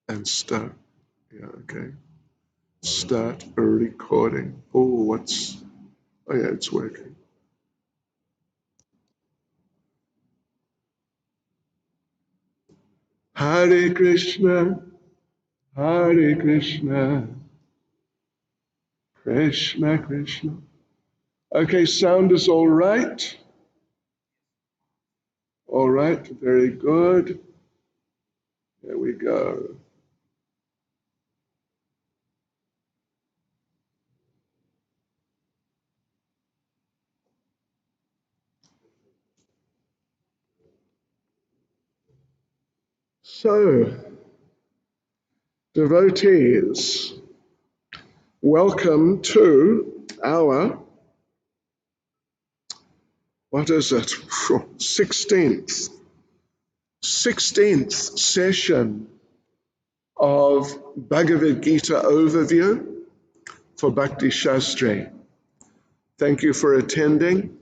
And start. Yeah, okay. Start a recording. Oh, yeah, it's working. Hare Krishna, Hare Krishna, Krishna Krishna. Okay, sound is all right? All right, very good. There we go. So, devotees, welcome to our, what is it, 16th session of Bhagavad Gita overview for Bhakti Shastri. Thank you for attending.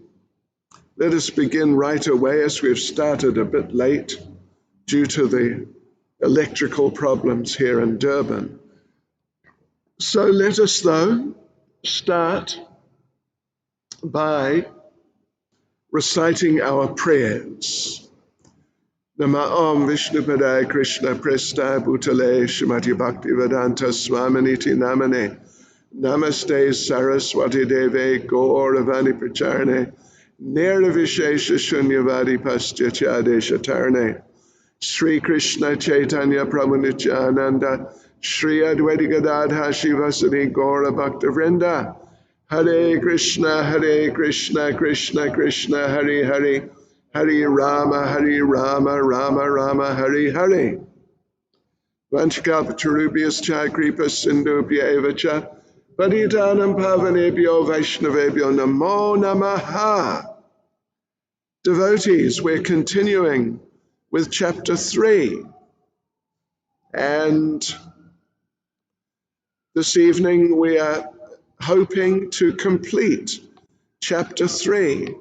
Let us begin right away, as we've started a bit late due to the electrical problems here in Durban. So let us, though, start by reciting our prayers. Namah Vishnupadaya Krishna Presta Bhutale Shrimati Bhaktivedanta Swaminiti Namane Namaste Saraswati Deve Gauravani Pracharne Nirvishesha Shunyavadi Paschachade Shatarne Sri Krishna Chaitanya Prabhu Nityananda Sri Advaita Gadadha Shivasani Gaura Bhakta Vrinda Hare Krishna Krishna Krishna Hare Hare Hare Rama Rama Rama Hare Hare Vanchakapacharubyas cha kripa sindhubhya eva cha Patitanam pavanebhyo vaishnavebhyo namo namaha. Devotees, we're continuing with chapter 3. And this evening we are hoping to complete chapter 3.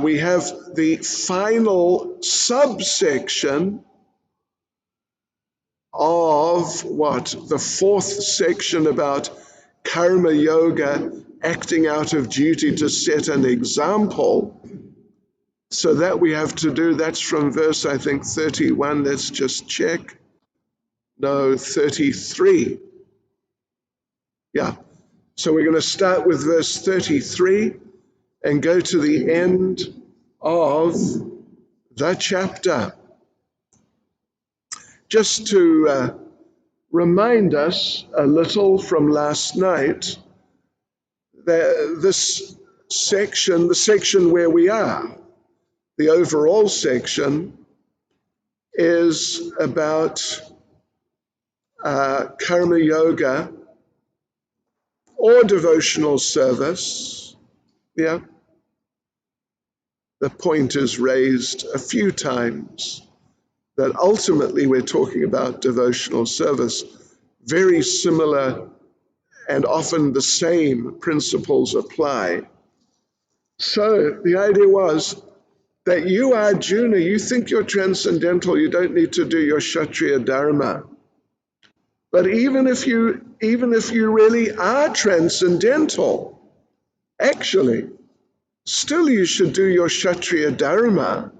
We have the final subsection of the fourth section about karma yoga, acting out of duty to set an example. So that we have to do, that's from verse, I think, 31. Let's just check. No, 33. Yeah. So we're going to start with verse 33 and go to the end of the chapter. Just to remind us a little from last night, that this section, the section where we are, the overall section, is about karma yoga or devotional service. Yeah. The point is raised a few times that ultimately we're talking about devotional service. Very similar and often the same principles apply. So the idea was that you, Arjuna, you think you're transcendental, you don't need to do your Kshatriya Dharma. But even if you really are transcendental, actually, still you should do your Kshatriya Dharma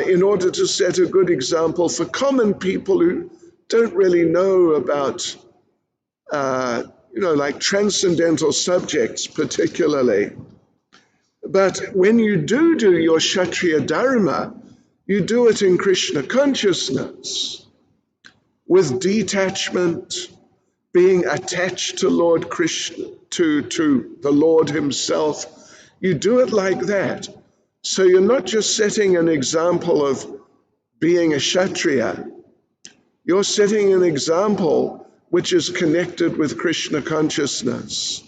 in order to set a good example for common people who don't really know about, like transcendental subjects particularly. But when you do your Kshatriya Dharma, you do it in Krishna consciousness, with detachment, being attached to Lord Krishna, to the Lord himself. You do it like that. So you're not just setting an example of being a Kshatriya. You're setting an example which is connected with Krishna consciousness.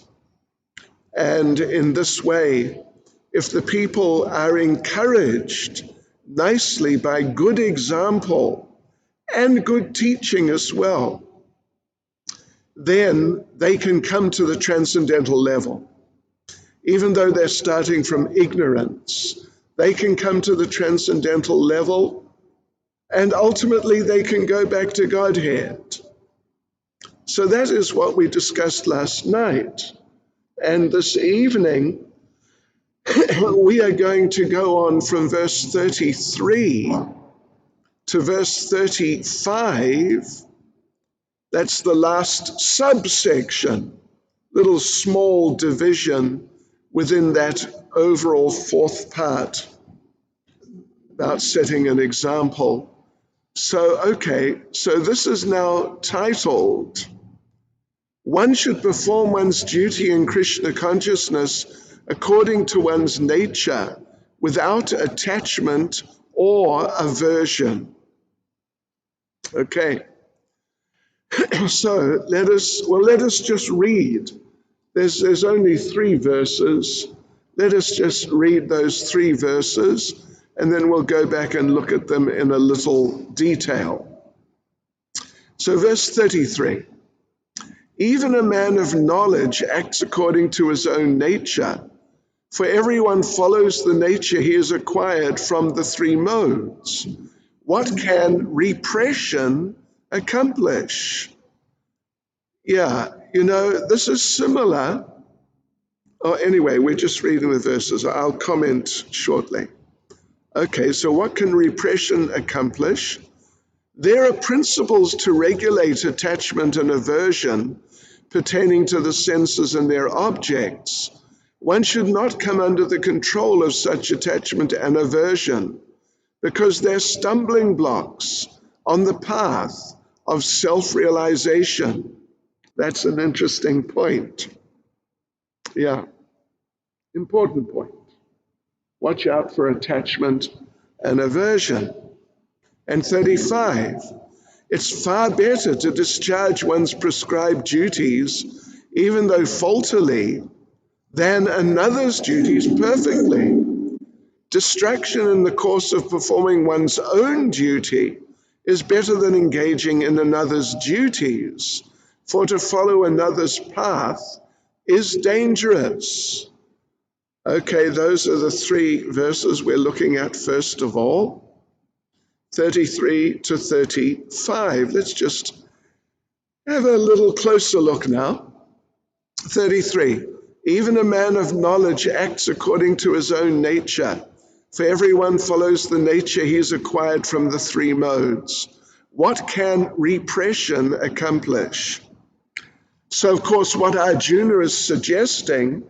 And in this way, if the people are encouraged nicely by good example and good teaching as well, then they can come to the transcendental level. Even though they're starting from ignorance, they can come to the transcendental level and ultimately they can go back to Godhead. So that is what we discussed last night. And this evening, we are going to go on from verse 33 to verse 35. That's the last subsection, little small division within that overall fourth part about setting an example. So this is now titled, One Should Perform One's Duty in Krishna Consciousness according to one's nature without attachment or aversion. Okay. So let us just read. There's only 3 verses. Let us just read those 3 verses, and then we'll go back and look at them in a little detail. So verse 33, even a man of knowledge acts according to his own nature, for everyone follows the nature he has acquired from the 3 modes. What can repression accomplish? Yeah, this is similar. Oh, anyway, we're just reading the verses. I'll comment shortly. Okay, so what can repression accomplish? There are principles to regulate attachment and aversion pertaining to the senses and their objects. One should not come under the control of such attachment and aversion because they're stumbling blocks on the path of self-realization. That's an interesting point. Yeah, important point. Watch out for attachment and aversion. And 35, it's far better to discharge one's prescribed duties, even though faultily, than another's duties perfectly. Distraction in the course of performing one's own duty is better than engaging in another's duties, for to follow another's path is dangerous. Okay, those are the 3 verses we're looking at first of all, 33 to 35. Let's just have a little closer look now. 33, even a man of knowledge acts according to his own nature, for everyone follows the nature he has acquired from the 3 modes. What can repression accomplish? So, of course, what Arjuna is suggesting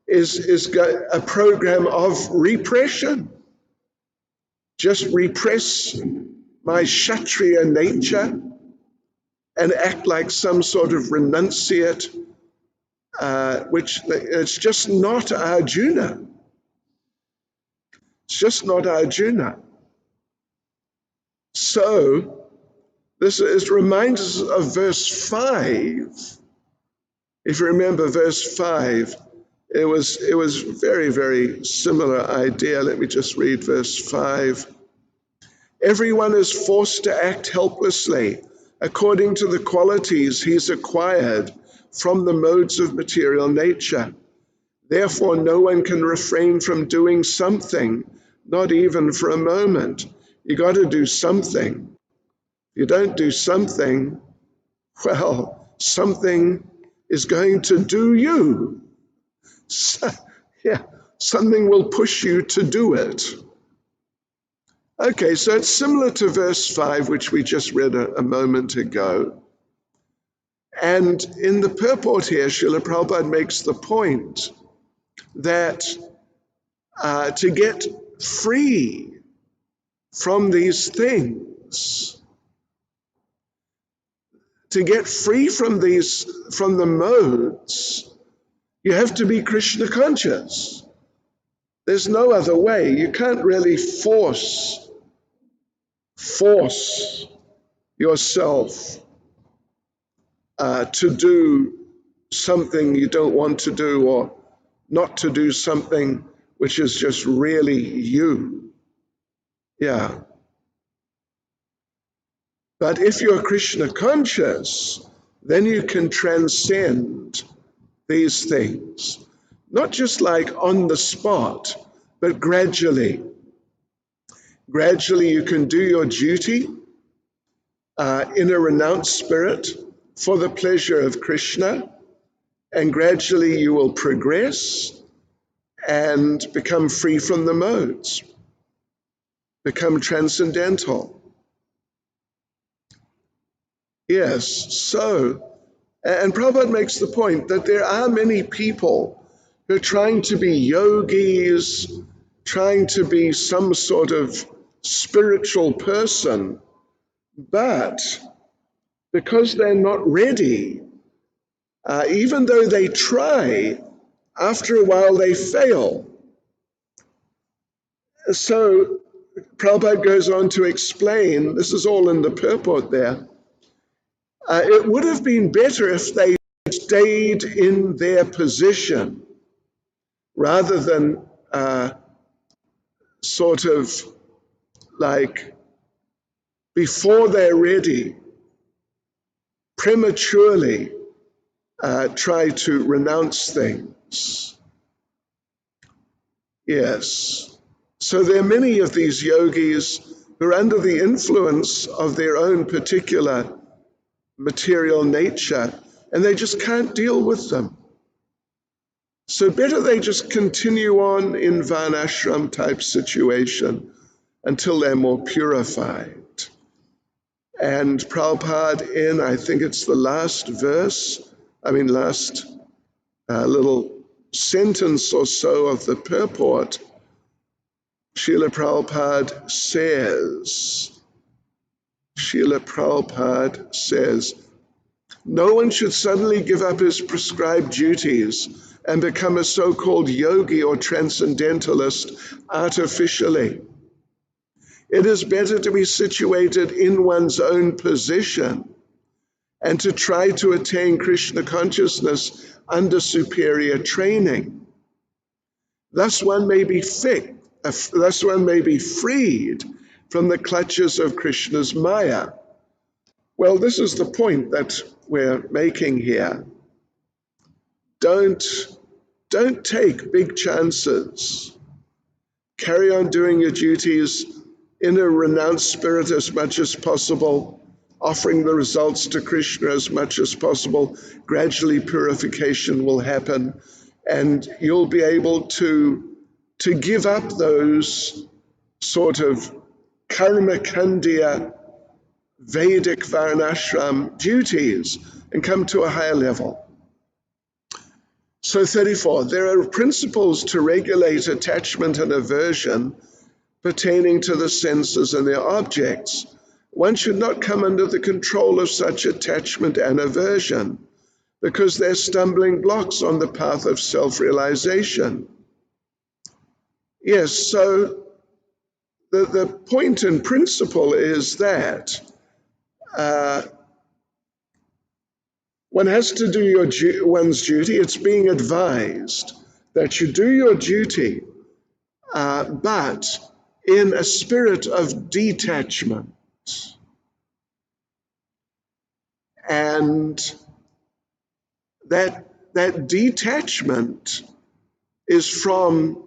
is a program of repression. Just repress my Kshatriya nature and act like some sort of renunciate, which it's just not Arjuna. It's just not Arjuna. So, this reminds us of verse 5. If you remember verse 5, it was very, very similar idea. Let me just read verse 5. Everyone is forced to act helplessly according to the qualities he's acquired from the modes of material nature. Therefore, no one can refrain from doing something, not even for a moment. You got to do something. If you don't do something, well, something is going to do you. So, yeah, something will push you to do it. Okay, so it's similar to verse 5, which we just read a moment ago. And in the purport here, Srila Prabhupada makes the point that to get free from these things, to get free from the modes, you have to be Krishna conscious. There's no other way. You can't really force yourself to do something you don't want to do, or not to do something which is just really you. Yeah. But if you're Krishna conscious, then you can transcend these things, not just like on the spot, but gradually. Gradually you can do your duty in a renounced spirit for the pleasure of Krishna, and gradually you will progress and become free from the modes, become transcendental. Yes, so, and Prabhupada makes the point that there are many people who are trying to be yogis, trying to be some sort of spiritual person, but because they're not ready, even though they try, after a while they fail. So Prabhupada goes on to explain, this is all in the purport there, it would have been better if they stayed in their position rather than sort of like before they're ready, prematurely try to renounce things. Yes. So there are many of these yogis who are under the influence of their own particular material nature, and they just can't deal with them. So better they just continue on in varnashram type situation until they're more purified. And Prabhupada in, I think it's the last little sentence or so of the purport, Srila Prabhupada says, no one should suddenly give up his prescribed duties and become a so-called yogi or transcendentalist artificially. It is better to be situated in one's own position and to try to attain Krishna consciousness under superior training. Thus one may be freed from the clutches of Krishna's Maya. Well, this is the point that we're making here. Don't take big chances. Carry on doing your duties in a renounced spirit as much as possible, offering the results to Krishna as much as possible. Gradually purification will happen, and you'll be able to give up those sort of karma kandya Vedic varnashram duties and come to a higher level. So 34, there are principles to regulate attachment and aversion pertaining to the senses and their objects. One should not come under the control of such attachment and aversion because they're stumbling blocks on the path of self-realization. Yes, so the point and principle is that one has to do one's duty. It's being advised that you do your duty, but in a spirit of detachment. And that detachment is from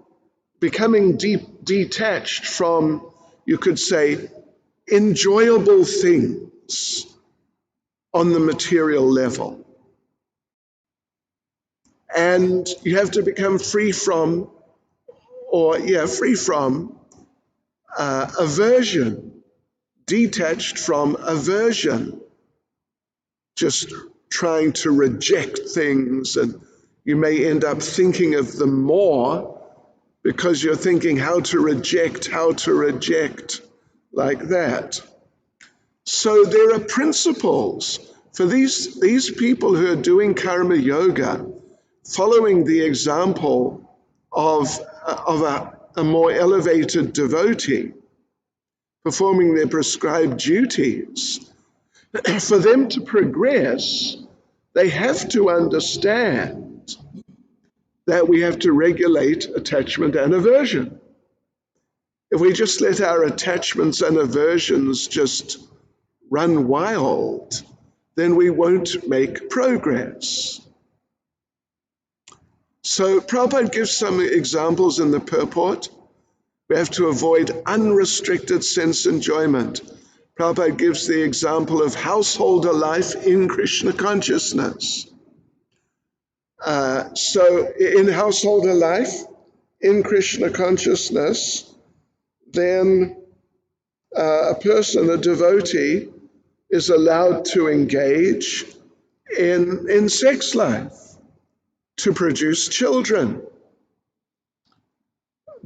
becoming detached from, you could say, enjoyable things on the material level. And you have to become free from aversion, detached from aversion, just trying to reject things, and you may end up thinking of them more because you're thinking how to reject, like that. So there are principles for these people who are doing karma yoga, following the example of a more elevated devotee, performing their prescribed duties. For them to progress, they have to understand that we have to regulate attachment and aversion. If we just let our attachments and aversions just run wild, then we won't make progress. So Prabhupada gives some examples in the purport We have to avoid unrestricted sense enjoyment. Prabhupada gives the example of householder life in Krishna consciousness. So in householder life, in Krishna consciousness, then a person, a devotee, is allowed to engage in sex life, to produce children,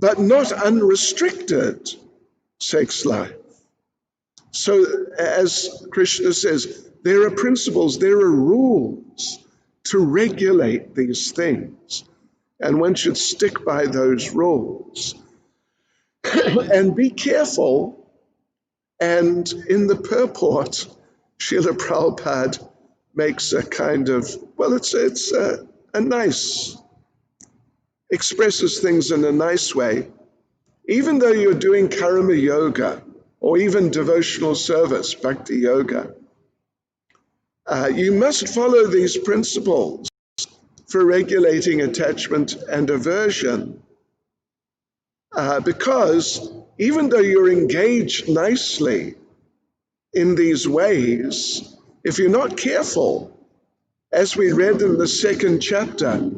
but not unrestricted sex life. So as Krishna says, there are principles, there are rules to regulate these things, and one should stick by those rules. And be careful. And in the purport, Srila Prabhupada makes a kind of, well, it's a nice, expresses things in a nice way. Even though you're doing karma yoga or even devotional service, bhakti yoga, you must follow these principles for regulating attachment and aversion. Because even though you're engaged nicely in these ways, if you're not careful, as we read in the second chapter,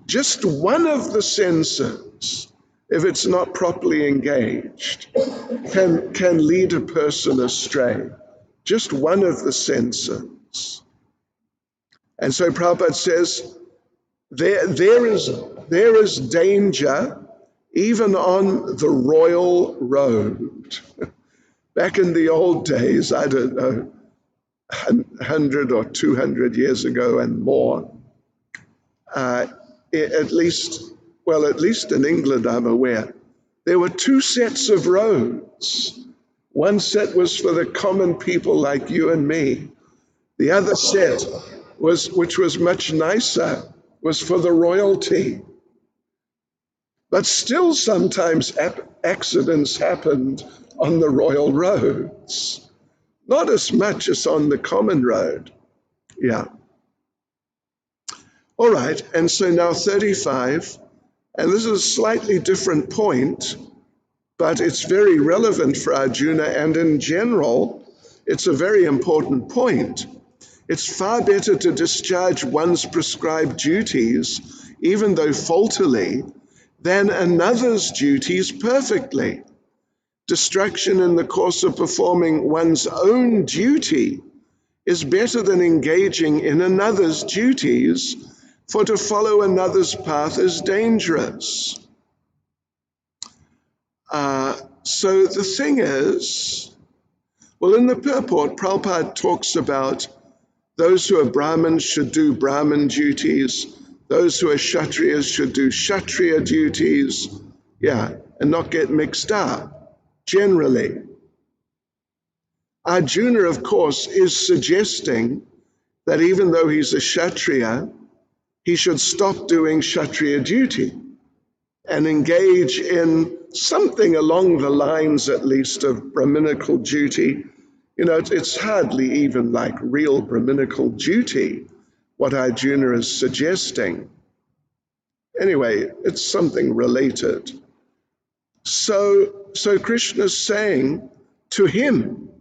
just one of the senses, if it's not properly engaged, can lead a person astray. Just one of the senses. And so Prabhupada says, there is danger even on the royal road. Back in the old days, I don't know, 100 or 200 years ago and more, at least in England, I'm aware, there were two sets of roads. One set was for the common people like you and me. The other set, which was much nicer, was for the royalty. But still sometimes accidents happened on the royal roads. Not as much as on the common road. Yeah. All right, and so now 35, and this is a slightly different point, but it's very relevant for Arjuna, and in general, it's a very important point. It's far better to discharge one's prescribed duties, even though faultily, than another's duties perfectly. Distraction in the course of performing one's own duty is better than engaging in another's duties, for to follow another's path is dangerous. So the thing is, well, in the purport, Prabhupada talks about those who are Brahmins should do Brahmin duties, those who are Kshatriyas should do Kshatriya duties, and not get mixed up, generally. Arjuna, of course, is suggesting that even though he's a Kshatriya, he should stop doing Kshatriya duty and engage in something along the lines, at least, of Brahminical duty. You know, it's hardly even like real Brahminical duty, what Arjuna is suggesting. Anyway, it's something related. So Krishna's saying to him,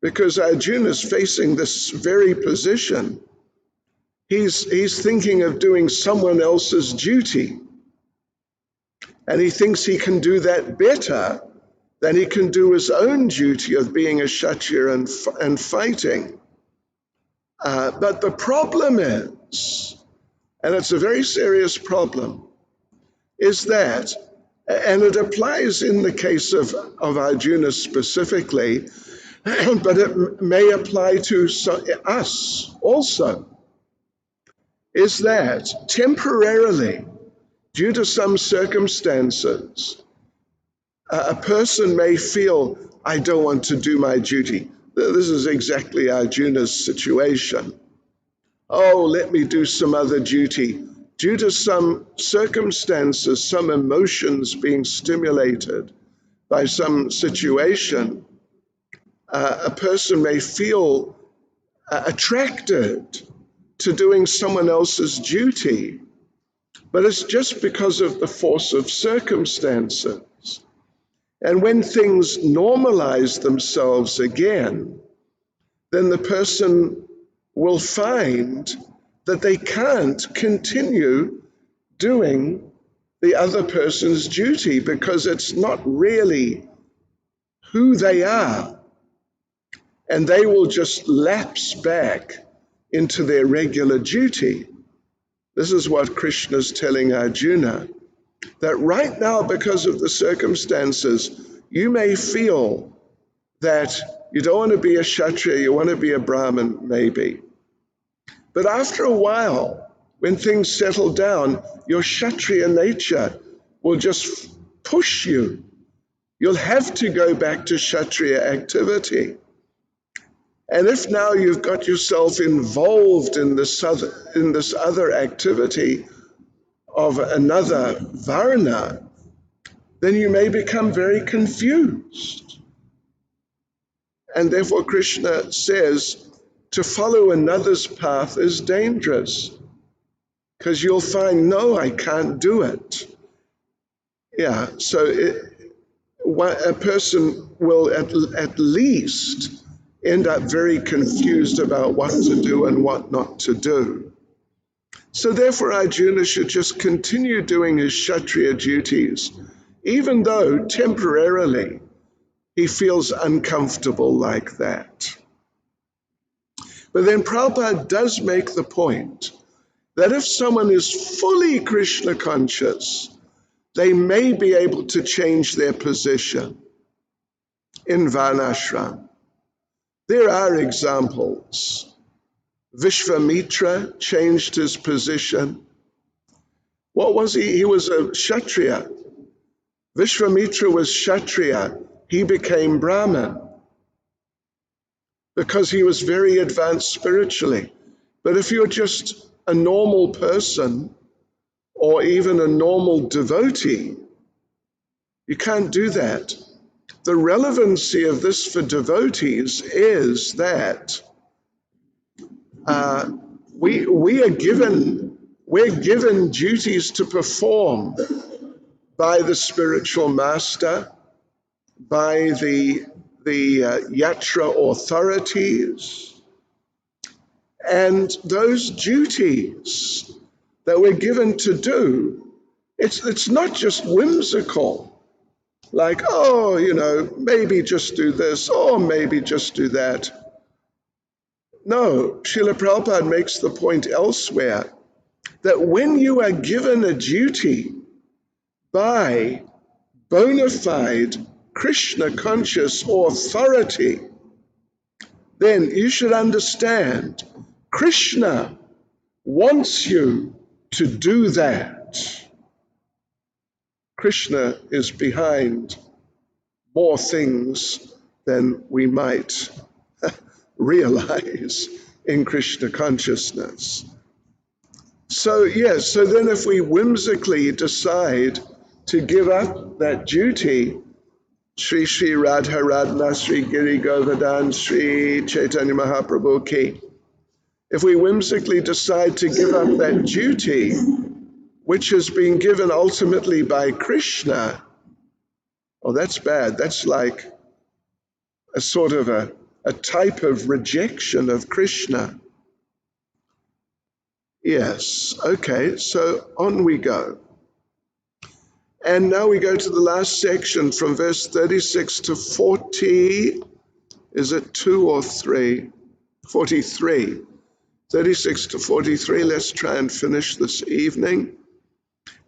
because Arjuna is facing this very position, he's thinking of doing someone else's duty, and he thinks he can do that better than he can do his own duty of being a Kshatriya and fighting. But the problem is, and it's a very serious problem, is that, and it applies in the case of Arjuna specifically, but it may apply to us also, is that temporarily, due to some circumstances, a person may feel, I don't want to do my duty. This is exactly Arjuna's situation. Oh, let me do some other duty. Due to some circumstances, some emotions being stimulated by some situation, a person may feel attracted to doing someone else's duty. but it's just because of the force of circumstances. And when things normalize themselves again, then the person will find that they can't continue doing the other person's duty because it's not really who they are. And they will just lapse back into their regular duty. This is what Krishna is telling Arjuna, that right now, because of the circumstances, you may feel that you don't want to be a Kshatriya, you want to be a Brahmin, maybe. But after a while, when things settle down, your Kshatriya nature will just push you. You'll have to go back to Kshatriya activity. And if now you've got yourself involved in this other activity of another Varna, then you may become very confused. And therefore Krishna says to follow another's path is dangerous, because you'll find, no, I can't do it. Yeah, so a person will at least end up very confused about what to do and what not to do. So therefore Arjuna should just continue doing his Kshatriya duties, even though temporarily he feels uncomfortable like that. But then Prabhupada does make the point that if someone is fully Krishna conscious, they may be able to change their position in Varnashram. There are examples. Vishvamitra changed his position. What was he? He was a Kshatriya. Vishvamitra was Kshatriya. He became Brahmin because he was very advanced spiritually. But if you're just a normal person or even a normal devotee, you can't do that. The relevancy of this for devotees is that we're given duties to perform by the spiritual master, by the yatra authorities, and those duties that we're given to do, it's not just whimsical. Like, maybe just do this, or maybe just do that. No, Srila Prabhupada makes the point elsewhere that when you are given a duty by bona fide Krishna conscious authority, then you should understand Krishna wants you to do that. Krishna is behind more things than we might realize in Krishna consciousness. So then if we whimsically decide to give up that duty, Sri Sri Radha Radha Sri Giri Govardhan Sri Chaitanya Mahaprabhu Ki, if we whimsically decide to give up that duty, which has been given ultimately by Krishna, oh, that's bad. That's like a sort of a type of rejection of Krishna. Yes, okay, so on we go. And now we go to the last section from verse 36 to 40. Is it 2 or 3? 43. 36 to 43. Let's try and finish this evening.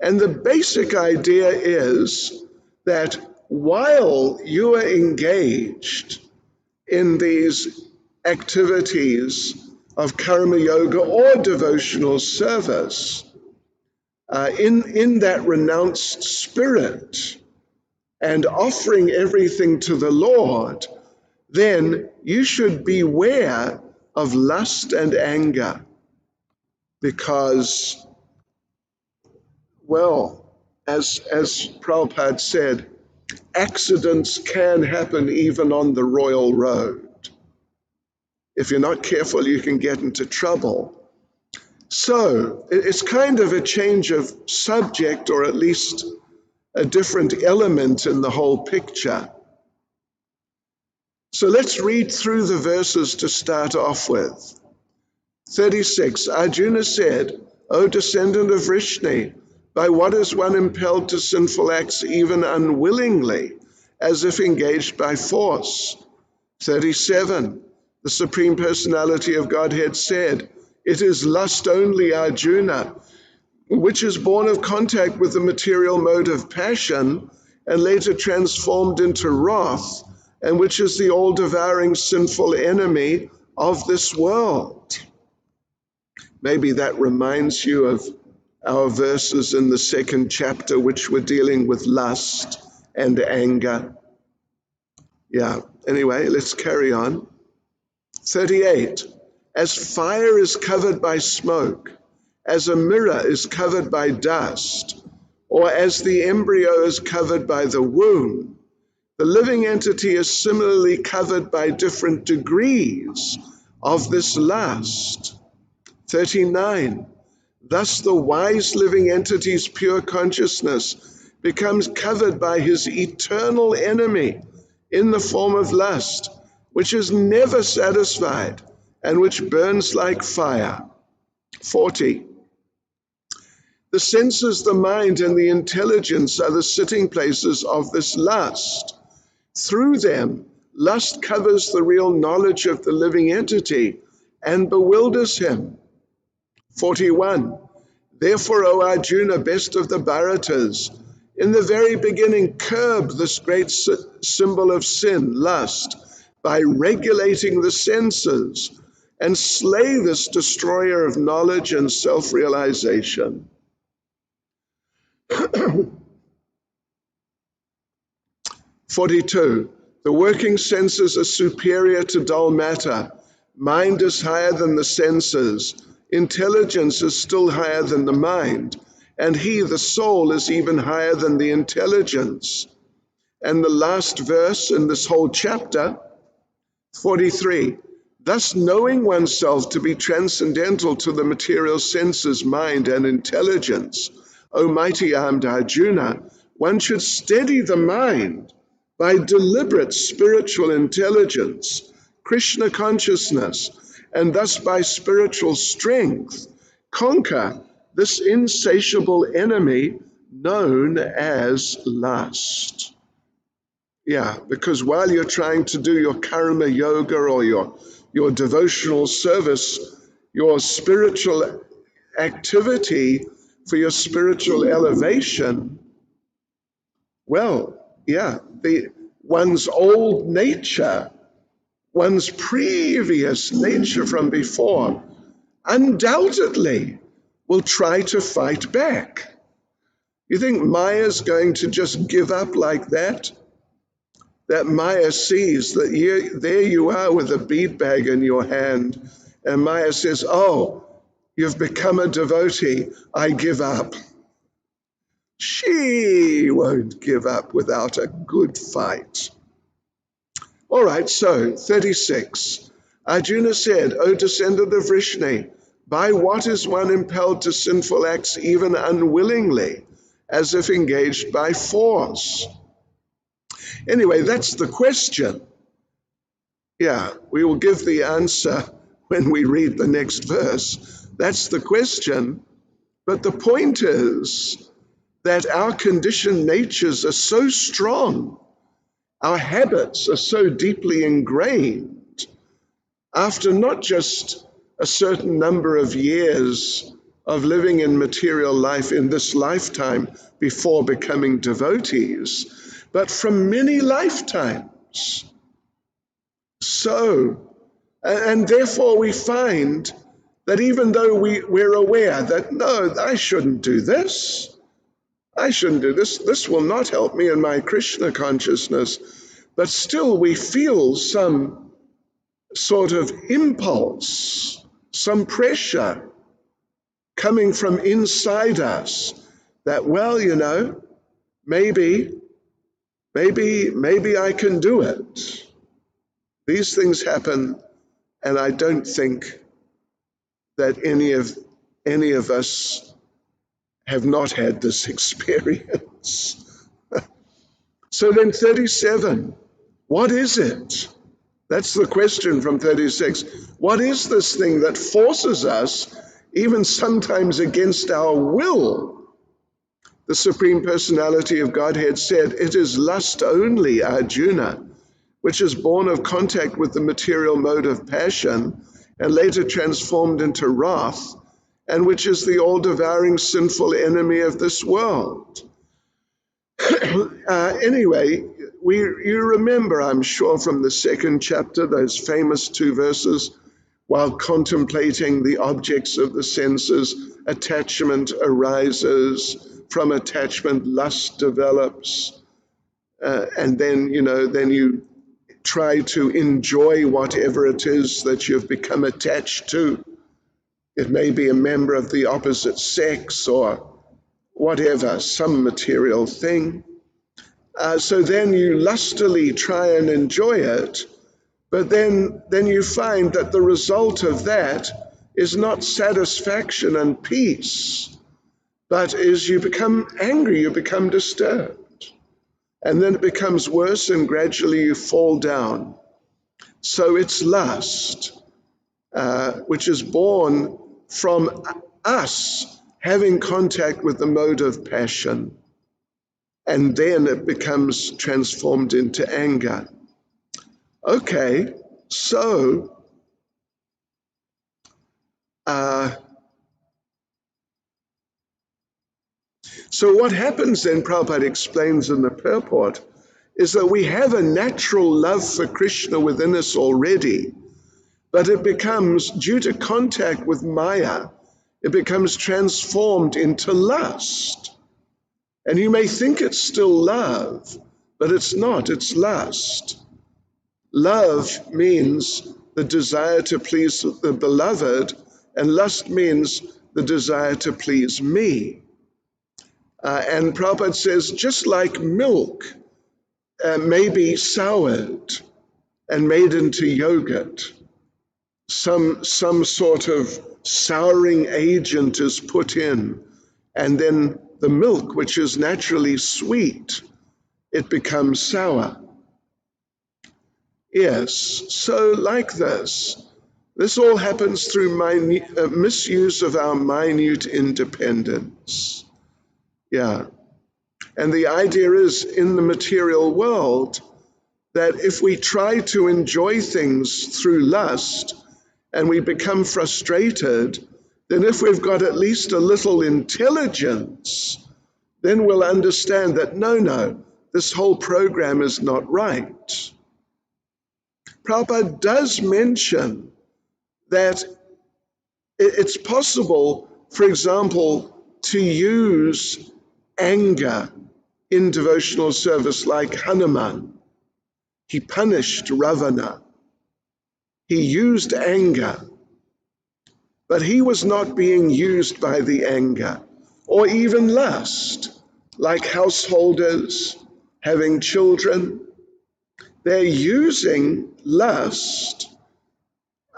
And the basic idea is that while you are engaged in these activities of karma yoga or devotional service, in that renounced spirit and offering everything to the Lord, then you should beware of lust and anger, because, well, as Prabhupada said, accidents can happen even on the royal road. If you're not careful, you can get into trouble. So it's kind of a change of subject, or at least a different element in the whole picture. So let's read through the verses to start off with. 36, Arjuna said, O descendant of Vrishni, by what is one impelled to sinful acts even unwillingly, as if engaged by force? 37, the Supreme Personality of Godhead said, it is lust only, Arjuna, which is born of contact with the material mode of passion and later transformed into wrath, and which is the all-devouring sinful enemy of this world. Maybe that reminds you of our verses in the second chapter, which were dealing with lust and anger. Yeah, anyway, let's carry on. 38, as fire is covered by smoke, as a mirror is covered by dust, or as the embryo is covered by the womb, the living entity is similarly covered by different degrees of this lust. 39, thus the wise living entity's pure consciousness becomes covered by his eternal enemy in the form of lust, which is never satisfied and which burns like fire. 40, the senses, the mind, and the intelligence are the sitting places of this lust. Through them, lust covers the real knowledge of the living entity and bewilders him. 41. Therefore, O Arjuna, best of the Bharatas, in the very beginning curb this great symbol of sin, lust, by regulating the senses, and slay this destroyer of knowledge and self-realization. 42. The working senses are superior to dull matter. Mind is higher than the senses. Intelligence is still higher than the mind. And he, the soul, is even higher than the intelligence. And the last verse in this whole chapter, 43. Thus knowing oneself to be transcendental to the material senses, mind, and intelligence, O mighty armed Arjuna, one should steady the mind by deliberate spiritual intelligence, Krishna consciousness, and thus by spiritual strength, conquer this insatiable enemy known as lust. Yeah, because while you're trying to do your karma yoga or your devotional service, your spiritual activity for your spiritual elevation, well, yeah, one's old nature, one's previous nature from before, undoubtedly will try to fight back. You think Maya's going to just give up like that? That Maya sees that there you are with a bead bag in your hand, and Maya says, oh, you've become a devotee, I give up. She won't give up without a good fight. All right, so 36. Arjuna said, O descendant of Vrishni, by what is one impelled to sinful acts even unwillingly, as if engaged by force? Anyway, that's the question. Yeah, we will give the answer when we read the next verse. That's the question. But the point is that our conditioned natures are so strong, our habits are so deeply ingrained, after not just a certain number of years of living in material life in this lifetime before becoming devotees, but from many lifetimes. So, and therefore we find that even though we're aware that, no, I shouldn't do this, this will not help me in my Krishna consciousness, but still we feel some sort of impulse, some pressure coming from inside us that, well, you know, maybe I can do it. These things happen, and I don't think that any of us have not had this experience. So then 37, what is it? That's the question from 36. What is this thing that forces us, even sometimes against our will? The Supreme Personality of Godhead said, it is lust only, Arjuna, which is born of contact with the material mode of passion and later transformed into wrath, and which is the all-devouring sinful enemy of this world. Anyway, you remember, I'm sure, from the second chapter, those famous 2 verses, while contemplating the objects of the senses, attachment arises, from attachment lust develops, and then you try to enjoy whatever it is that you've become attached to. It may be a member of the opposite sex or whatever, some material thing. So then you lustily try and enjoy it, but then you find that the result of that is not satisfaction and peace, but is you become angry, you become disturbed. And then it becomes worse and gradually you fall down. So it's lust, which is born from us having contact with the mode of passion. And then it becomes transformed into anger. Okay, so what happens then, Prabhupada explains in the purport, is that we have a natural love for Krishna within us already, but it becomes, due to contact with Maya, it becomes transformed into lust. And you may think it's still love, but it's not, it's lust. Love means the desire to please the beloved, and lust means the desire to please me. And Prabhupada says, just like milk may be soured and made into yogurt, some sort of souring agent is put in, and then the milk, which is naturally sweet, it becomes sour. Yes, so like this all happens through misuse of our minute independence. Yeah. And the idea is, in the material world, that if we try to enjoy things through lust and we become frustrated, then if we've got at least a little intelligence, then we'll understand that no, this whole program is not right. Prabhupada does mention that it's possible, for example, to use anger in devotional service, like Hanuman. He punished Ravana. He used anger, but he was not being used by the anger, or even lust, like householders having children. They're using lust,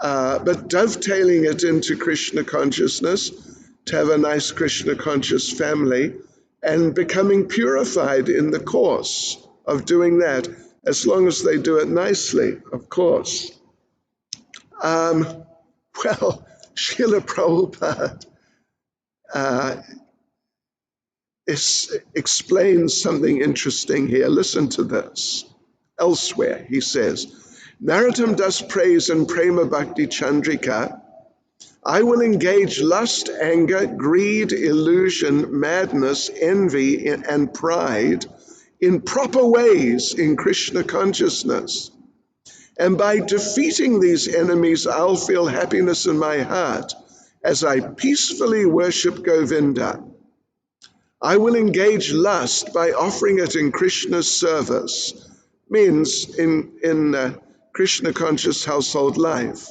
but dovetailing it into Krishna consciousness to have a nice Krishna conscious family, and becoming purified in the course of doing that, as long as they do it nicely, of course. Well, Srila Prabhupada explains something interesting here. Listen to this. Elsewhere, he says, Narottam Das praise in Prema Bhakti Chandrika, I will engage lust, anger, greed, illusion, madness, envy, and pride in proper ways in Krishna consciousness. And by defeating these enemies, I'll feel happiness in my heart as I peacefully worship Govinda. I will engage lust by offering it in Krishna's service, means in Krishna conscious household life.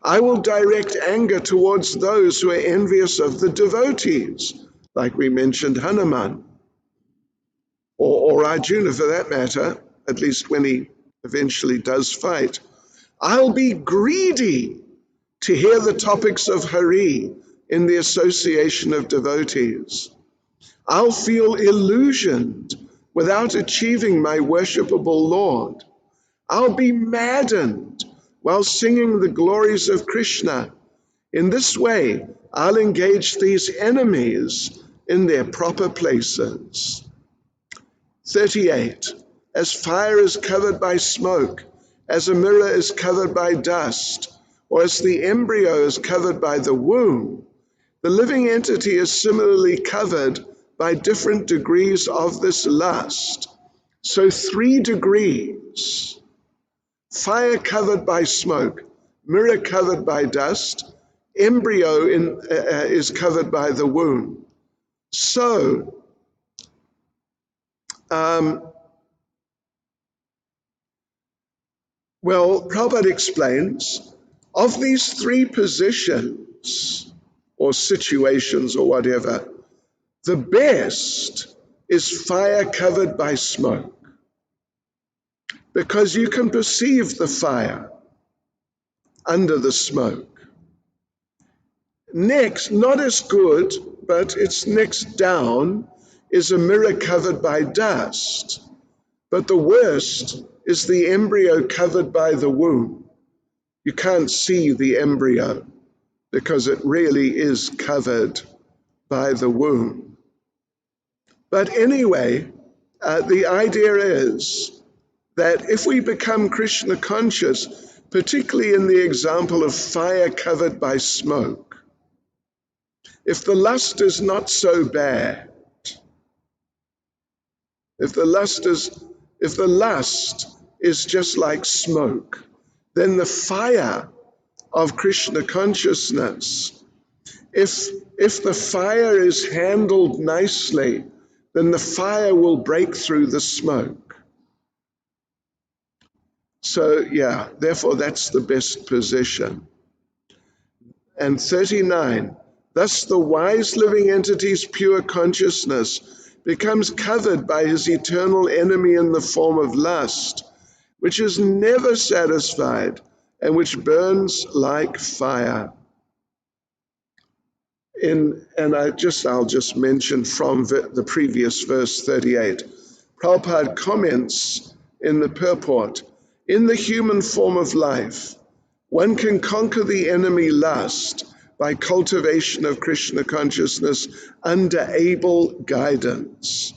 I will direct anger towards those who are envious of the devotees, like we mentioned Hanuman, or Arjuna for that matter, at least when he eventually does fight. I'll be greedy to hear the topics of Hari, in the association of devotees. I'll feel illusioned without achieving my worshipable Lord. I'll be maddened while singing the glories of Krishna. In this way, I'll engage these enemies in their proper places. 38. As fire is covered by smoke, as a mirror is covered by dust, or as the embryo is covered by the womb, the living entity is similarly covered by different degrees of this lust. So 3 degrees: fire covered by smoke, mirror covered by dust, embryo is covered by the womb. So, Prabhupada explains, of these 3 positions or situations or whatever, the best is fire covered by smoke, because you can perceive the fire under the smoke. Next, not as good, but it's next down, is a mirror covered by dust. But the worst is the embryo covered by the womb. You can't see the embryo because it really is covered by the womb. But anyway, the idea is that if we become Krishna conscious, particularly in the example of fire covered by smoke, if the lust is not so bad, if the lust is just like smoke, then the fire of Krishna consciousness, if the fire is handled nicely, then the fire will break through the smoke. So therefore that's the best position. And 39, thus the wise living entity's pure consciousness becomes covered by his eternal enemy in the form of lust, which is never satisfied and which burns like fire. I'll just mention from the previous verse 38. Prabhupada comments in the purport, in the human form of life, one can conquer the enemy lust by cultivation of Krishna consciousness under able guidance.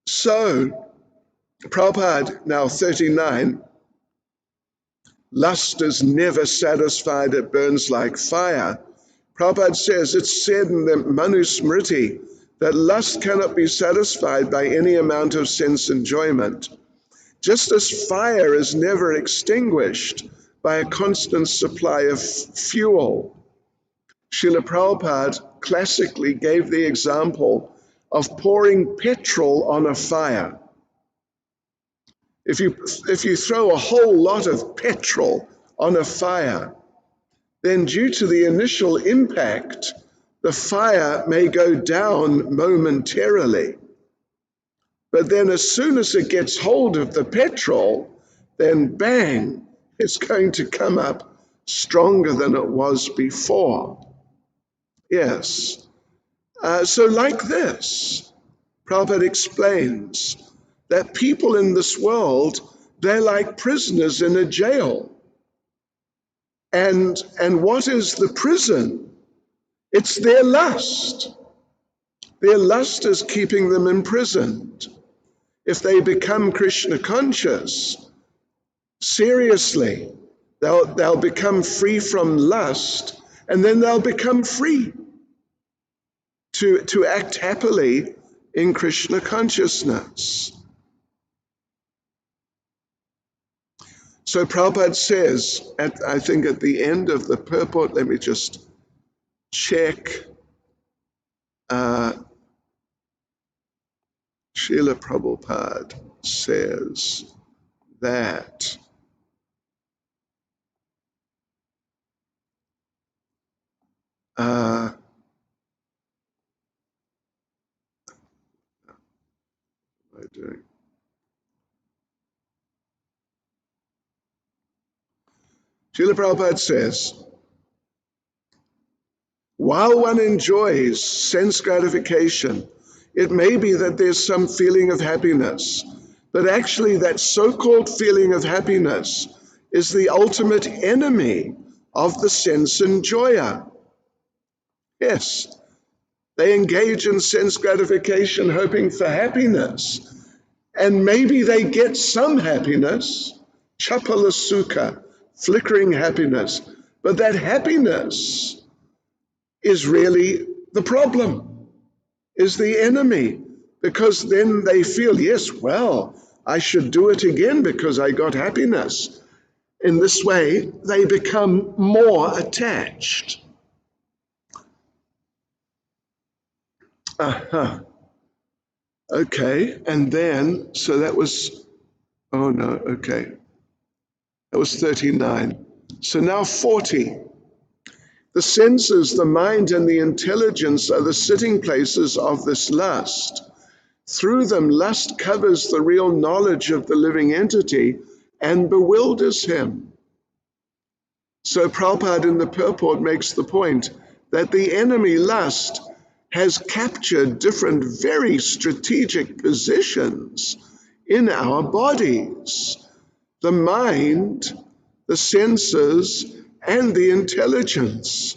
So, Prabhupada, now 39, lust is never satisfied, it burns like fire. Prabhupada says, it's said in the Manusmriti that lust cannot be satisfied by any amount of sense enjoyment. Just as fire is never extinguished by a constant supply of fuel. Srila Prabhupada classically gave the example of pouring petrol on a fire. If you throw a whole lot of petrol on a fire, then due to the initial impact, the fire may go down momentarily. But then as soon as it gets hold of the petrol, then bang, it's going to come up stronger than it was before. Yes. So like this, Prabhupada explains that people in this world, they're like prisoners in a jail. And what is the prison? It's their lust. Their lust is keeping them imprisoned. If they become Krishna conscious, seriously, they'll become free from lust, and then they'll become free to act happily in Krishna consciousness. So Prabhupada says, I think at the end of the purport, let me just check. Srila Prabhupada says that what am I doing? Srila Prabhupada says while one enjoys sense gratification, it may be that there's some feeling of happiness, but actually that so-called feeling of happiness is the ultimate enemy of the sense enjoyer. Yes, they engage in sense gratification hoping for happiness, and maybe they get some happiness, chapala sukha, flickering happiness, but that happiness is really the problem, is the enemy, because then they feel, yes, well, I should do it again because I got happiness. In this way, they become more attached. Okay, and then, so that was, oh no, okay. That was 39. So now 40. The senses, the mind, and the intelligence are the sitting places of this lust. Through them, lust covers the real knowledge of the living entity and bewilders him. So Prabhupada in the purport makes the point that the enemy lust has captured different very strategic positions in our bodies. The mind, the senses, and the intelligence.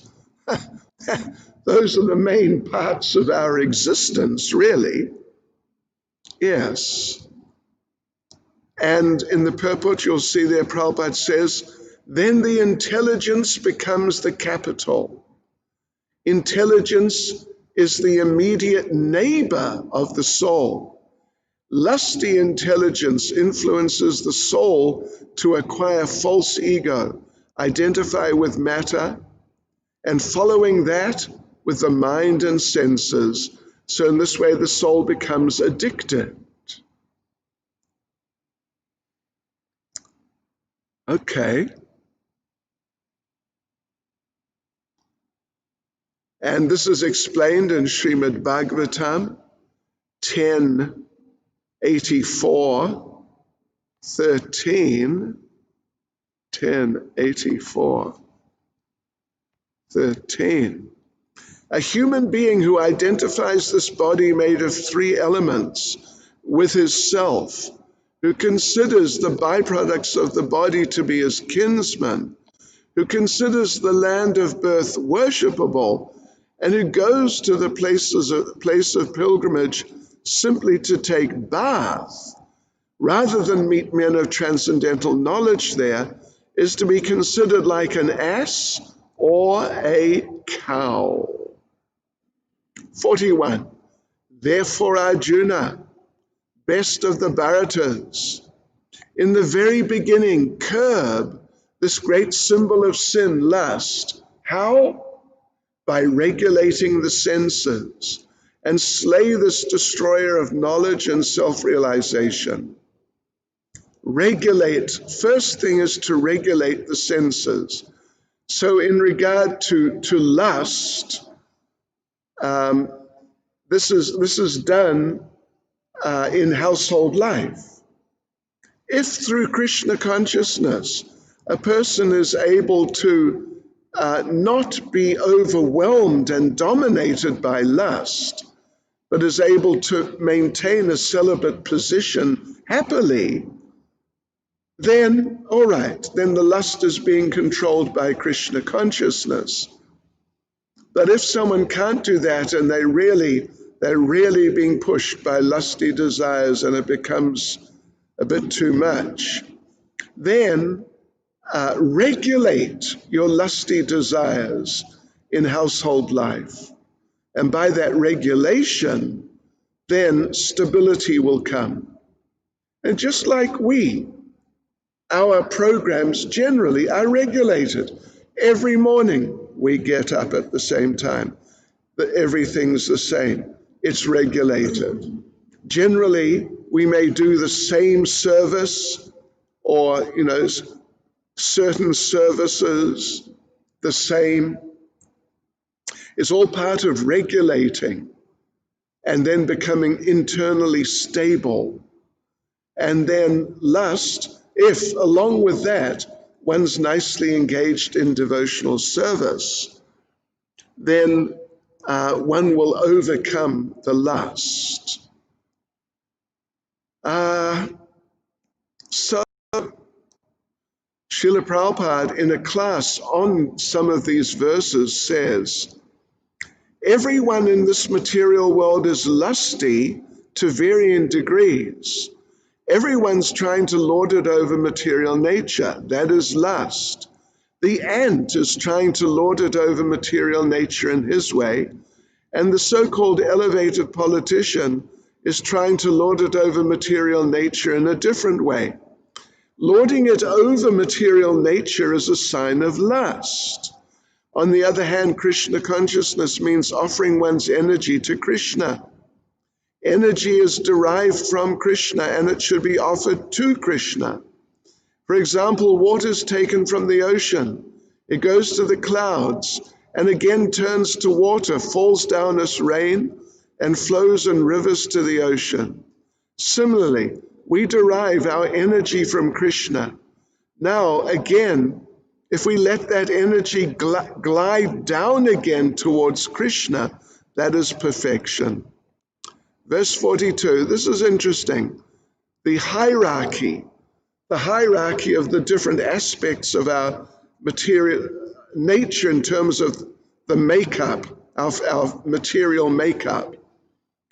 Those are the main parts of our existence, really. Yes. And in the purport, you'll see there, Prabhupada says, then the intelligence becomes the capital. Intelligence is the immediate neighbor of the soul. Lusty intelligence influences the soul to acquire false ego, identify with matter, and following that with the mind and senses. So in this way, the soul becomes addicted. Okay. And this is explained in Srimad Bhagavatam 1084, 13. 1084, 13. A human being who identifies this body made of three elements with his self, who considers the byproducts of the body to be his kinsmen, who considers the land of birth worshipable, and who goes to the place of pilgrimage simply to take bath, rather than meet men of transcendental knowledge there, is to be considered like an ass or a cow. 41. Therefore, Arjuna, best of the Bharatas, in the very beginning, curb this great symbol of sin, lust. How? By regulating the senses, and slay this destroyer of knowledge and self-realization. Regulate. First thing is to regulate the senses. So in regard to lust, this is done in household life. If through Krishna consciousness a person is able to not be overwhelmed and dominated by lust, but is able to maintain a celibate position happily, then, all right, then the lust is being controlled by Krishna consciousness. But if someone can't do that and they're really being pushed by lusty desires and it becomes a bit too much, then regulate your lusty desires in household life. And by that regulation, then stability will come. And just like our programs generally are regulated. Every morning we get up at the same time. Everything's the same. It's regulated. Generally, we may do the same service or, certain services the same. It's all part of regulating and then becoming internally stable. And then lust, if along with that, one's nicely engaged in devotional service, then one will overcome the lust. So Srila Prabhupada, in a class on some of these verses, says, everyone in this material world is lusty to varying degrees. Everyone's trying to lord it over material nature. That is lust. The ant is trying to lord it over material nature in his way, and the so-called elevated politician is trying to lord it over material nature in a different way. Lording it over material nature is a sign of lust. On the other hand, Krishna consciousness means offering one's energy to Krishna. Energy is derived from Krishna and it should be offered to Krishna. For example, water is taken from the ocean. It goes to the clouds and again turns to water, falls down as rain, and flows in rivers to the ocean. Similarly, we derive our energy from Krishna. Now, again, if we let that energy glide down again towards Krishna, that is perfection. Verse 42, this is interesting. The hierarchy of the different aspects of our material nature in terms of the makeup, of our material makeup.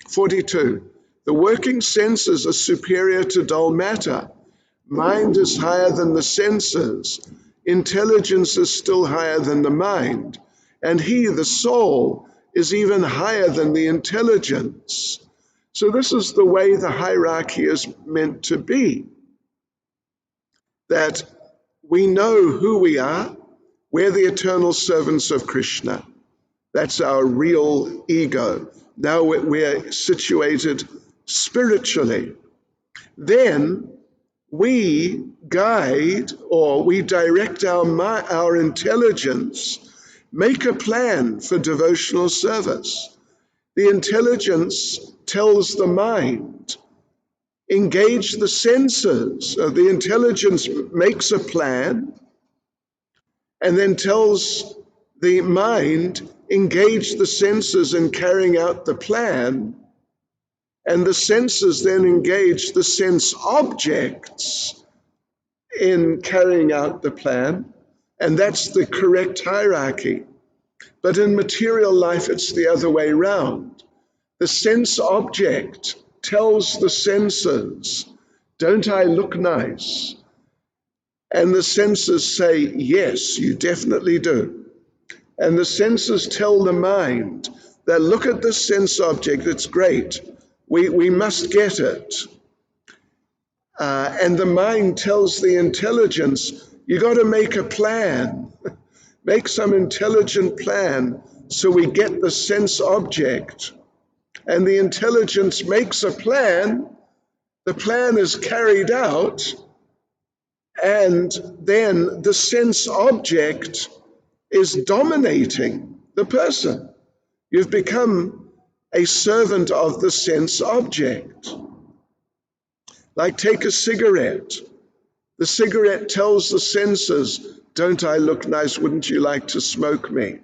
42, the working senses are superior to dull matter. Mind is higher than the senses. Intelligence is still higher than the mind. And he, the soul, is even higher than the intelligence. So this is the way the hierarchy is meant to be. That we know who we are. We're the eternal servants of Krishna. That's our real ego. Now we're situated spiritually. Then we guide or we direct our intelligence, make a plan for devotional service. The intelligence tells the mind, engage the senses. So the intelligence makes a plan and then tells the mind, engage the senses in carrying out the plan, and the senses then engage the sense objects in carrying out the plan, and that's the correct hierarchy. But in material life, it's the other way around. The sense object tells the senses, don't I look nice? And the senses say, yes, you definitely do. And the senses tell the mind that look at this sense object, it's great. We must get it. And the mind tells the intelligence, you got to make a plan. Make some intelligent plan so we get the sense object. And the intelligence makes a plan. The plan is carried out. And then the sense object is dominating the person. You've become a servant of the sense object. Like take a cigarette. The cigarette tells the senses, don't I look nice? Wouldn't you like to smoke me?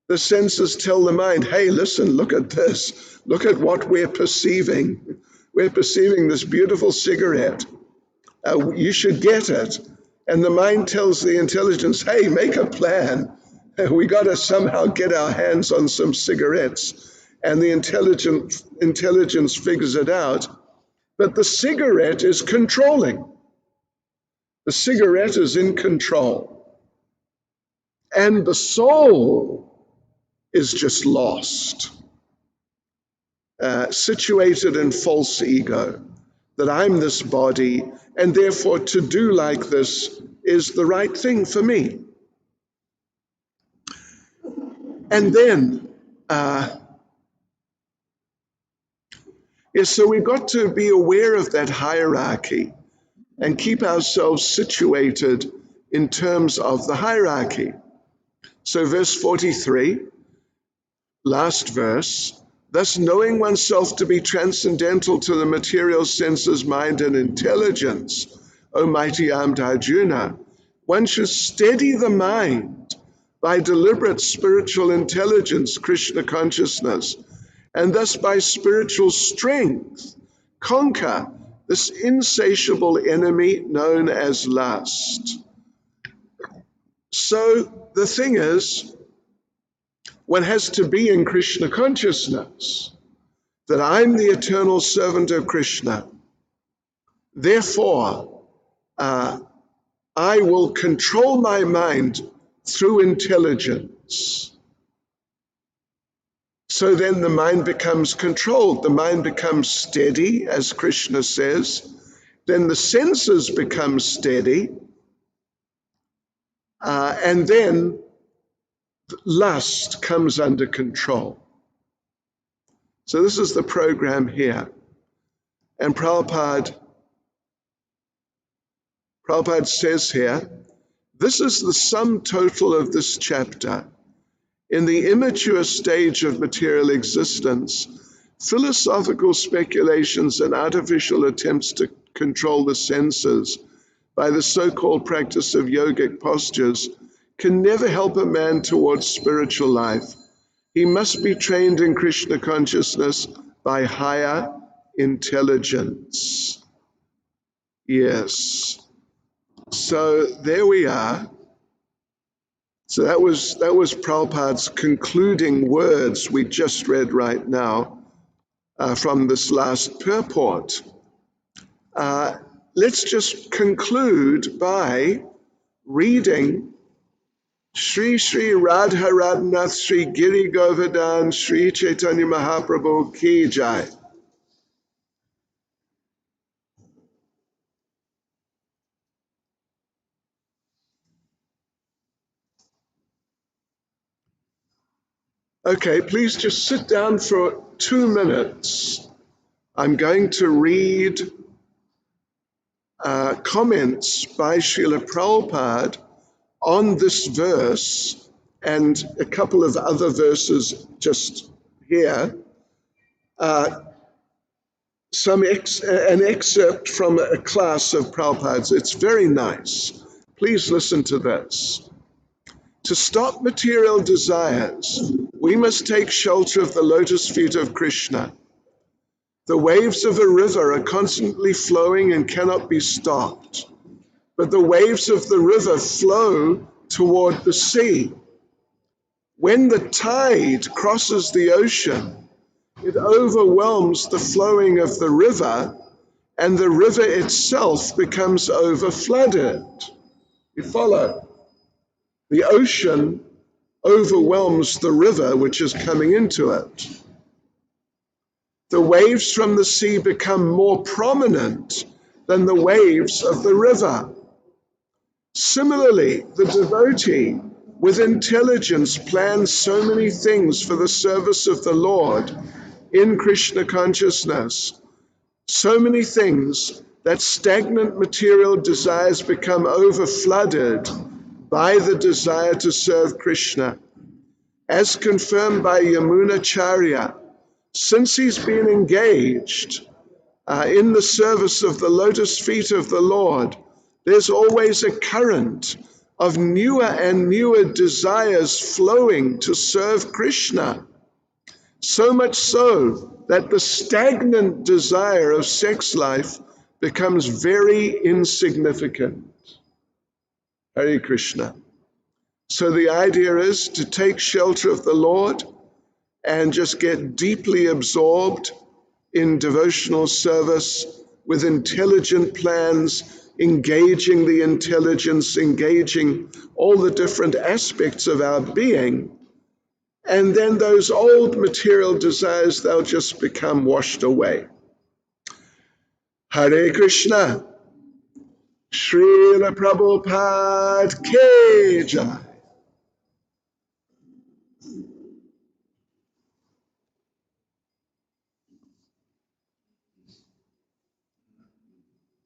The senses tell the mind, hey, listen, look at this. Look at what we're perceiving. We're perceiving this beautiful cigarette. You should get it. And the mind tells the intelligence, hey, make a plan. We got to somehow get our hands on some cigarettes. And the intelligence figures it out. But the cigarette is controlling. The cigarette is in control. And the soul is just lost, situated in false ego, that I'm this body, and therefore to do like this is the right thing for me. And then, so we've got to be aware of that hierarchy and keep ourselves situated in terms of the hierarchy. So verse 43, last verse, thus knowing oneself to be transcendental to the material senses, mind, and intelligence, O mighty armed Arjuna, one should steady the mind by deliberate spiritual intelligence, Krishna consciousness, and thus by spiritual strength, conquer this insatiable enemy known as lust. So the thing is, one has to be in Krishna consciousness, that I'm the eternal servant of Krishna. Therefore, I will control my mind through intelligence. So then the mind becomes controlled. The mind becomes steady, as Krishna says. Then the senses become steady. And then lust comes under control. So this is the program here. And Prabhupada says here, this is the sum total of this chapter. In the immature stage of material existence, philosophical speculations and artificial attempts to control the senses by the so-called practice of yogic postures can never help a man towards spiritual life. He must be trained in Krishna consciousness by higher intelligence. Yes. So there we are. So that was Prabhupada's concluding words we just read right now from this last purport. Let's just conclude by reading Shri Shri Radha Radhanath Shri Giri Govardhan Shri Chaitanya Mahaprabhu Ki Jai. Okay, please just sit down for 2 minutes. I'm going to read comments by Srila Prabhupada on this verse and a couple of other verses just here. An excerpt from a class of Prabhupada's. It's very nice. Please listen to this. To stop material desires, we must take shelter of the lotus feet of Krishna. The waves of a river are constantly flowing and cannot be stopped, but the waves of the river flow toward the sea. When the tide crosses the ocean, it overwhelms the flowing of the river, and the river itself becomes overflooded. You follow? The ocean overwhelms the river which is coming into it. The waves from the sea become more prominent than the waves of the river. Similarly, the devotee with intelligence plans so many things for the service of the Lord in Krishna consciousness, so many things that stagnant material desires become overflooded by the desire to serve Krishna. As confirmed by Yamunacharya, since he's been engaged in the service of the lotus feet of the Lord, there's always a current of newer and newer desires flowing to serve Krishna. So much so that the stagnant desire of sex life becomes very insignificant. Hare Krishna. So the idea is to take shelter of the Lord and just get deeply absorbed in devotional service with intelligent plans, engaging the intelligence, engaging all the different aspects of our being. And then those old material desires, they'll just become washed away. Hare Krishna. Srila Prabhupada Ki Jai.